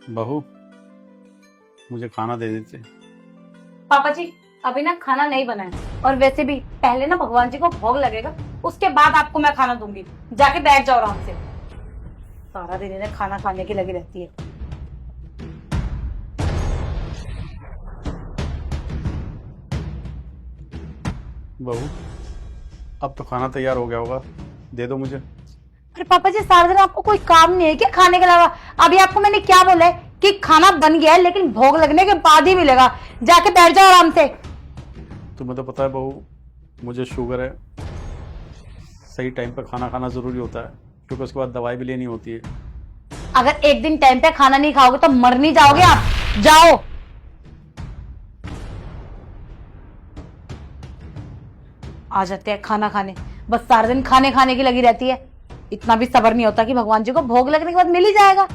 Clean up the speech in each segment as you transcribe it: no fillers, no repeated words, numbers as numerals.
बहू, मुझे खाना दे देते। पापा जी, अभी ना खाना नहीं बना है, और वैसे भी पहले ना भगवान जी को भोग लगेगा, उसके बाद आपको मैं खाना दूंगी। जाके बैठ जाओ आराम से। सारा दिन इन्हें खाना खाने की लगी रहती है। बहू, अब तो खाना तैयार हो गया होगा, दे दो मुझे। अरे पापा जी, सारा दिन आपको कोई काम नहीं है क्या खाने के अलावा? अभी आपको मैंने क्या बोला है कि खाना बन गया है, लेकिन भोग लगने के बाद ही मिलेगा। जाके बैठ जाओ आराम से। तुम्हें तो पता है बहू, मुझे शुगर है। सही टाइम पर खाना खाना ज़रूरी होता है, क्योंकि उसके बाद दवाई भी लेनी होती है। अगर एक दिन टाइम पे खाना नहीं खाओगे तो मर नहीं जाओगे आप। जाओ। आ जाते हैं खाना खाने, बस सारा दिन खाने खाने की लगी रहती है। इतना भी सब्र नहीं होता कि भगवान जी को भोग लगने के बाद मिल ही जाएगा।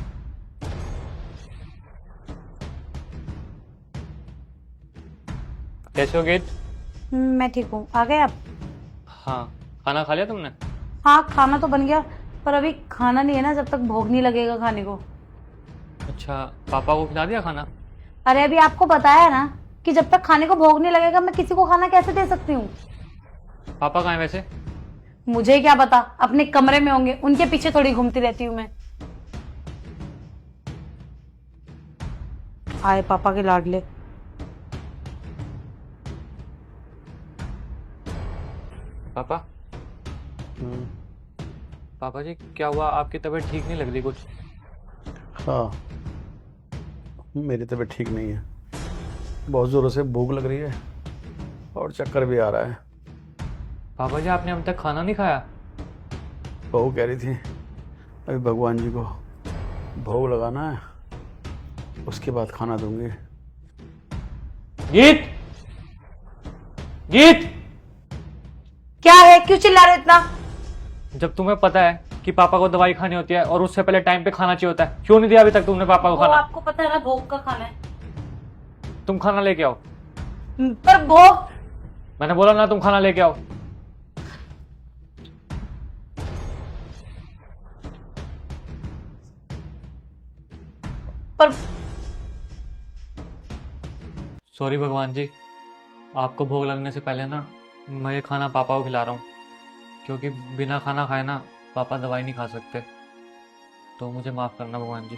कैसे हो गेट? मैं ठीक हूँ। आ गए आप? हाँ। खाना खा लिया तुमने? हाँ, खाना तो बन गया, पर अभी खाना नहीं है ना, जब तक भोग नहीं लगेगा खाने को। अच्छा, पापा को खिला दिया खाना? अरे अभी आपको बताया ना कि जब तक खाने को भोग नहीं लगेगा मैं किसी को खाना कैसे दे सकती हूँ। पापा कहाँ है वैसे? मुझे क्या पता, अपने कमरे में होंगे, उनके पीछे थोड़ी घूमती रहती हूँ मैं। आए पापा के लाडले। पापा? हम्म, पापा जी क्या हुआ, आपकी तबीयत ठीक नहीं लग रही कुछ? हाँ, मेरी तबीयत ठीक नहीं है। बहुत ज़ोरों से भूख लग रही है और चक्कर भी आ रहा है। पापा जी आपने अब तक खाना नहीं खाया? बहू कह रही थी अभी भगवान जी को भोग लगाना है, उसके बाद खाना दूंगी। गीत! गीत! क्या है, क्यों चिल्ला रहे इतना? जब तुम्हें पता है कि पापा को दवाई खानी होती है और उससे पहले टाइम पे खाना चाहिए होता है, क्यों नहीं दिया अभी तक तुमने पापा को वो खाना? आपको पता है ना, भोग का खाना है। तुम खाना लेके आओ। पर भोग। मैंने बोला ना तुम खाना लेके आओ। पर सॉरी भगवान जी, आपको भोग लगने से पहले ना मैं ये खाना पापा को खिला रहा हूँ, क्योंकि बिना खाना खाए ना पापा दवाई नहीं खा सकते। तो मुझे माफ़ करना भगवान जी।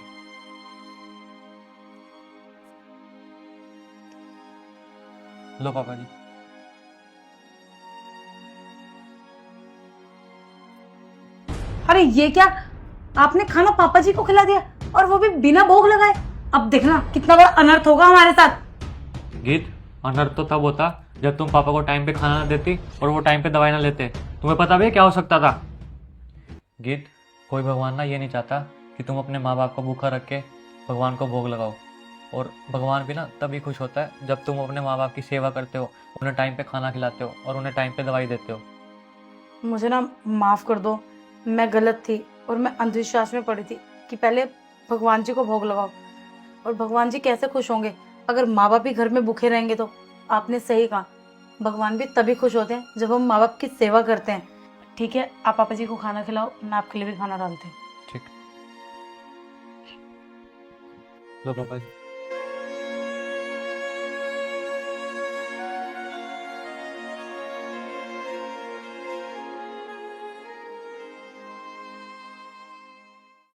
लो पापा जी। अरे ये क्या, आपने खाना पापा जी को खिला दिया, और वो भी बिना भोग लगाए। अब देखना कितना बड़ा अनर्थ होगा हमारे साथ। गीत, अनर्थ तो तब होता जब तुम पापा को टाइम पे खाना ना देती और वो टाइम पे दवाई ना लेते। तुम्हें पता भी है क्या हो सकता था? गीत, कोई भगवान ना ये नहीं चाहता कि तुम अपने माँ बाप को भूखा रख के भगवान को भोग लगाओ। और भगवान भी ना तभी खुश होता है जब तुम अपने माँ बाप की सेवा करते हो, उन्हें टाइम पे खाना खिलाते हो और उन्हें टाइम पे दवाई देते हो। मुझे ना माफ कर दो, मैं गलत थी, और मैं अंधविश्वास में पड़ी थी कि पहले भगवान जी को भोग लगाओ। और भगवान जी कैसे खुश होंगे अगर माँ बाप ही घर में भूखे रहेंगे? तो आपने सही कहा, भगवान भी तभी खुश होते हैं जब हम माँ बाप की सेवा करते हैं। ठीक है, आप पापा जी को खाना खिलाओ, मैं आपके लिए भी खाना डालती हूँ। ठीक। लो पापा जी।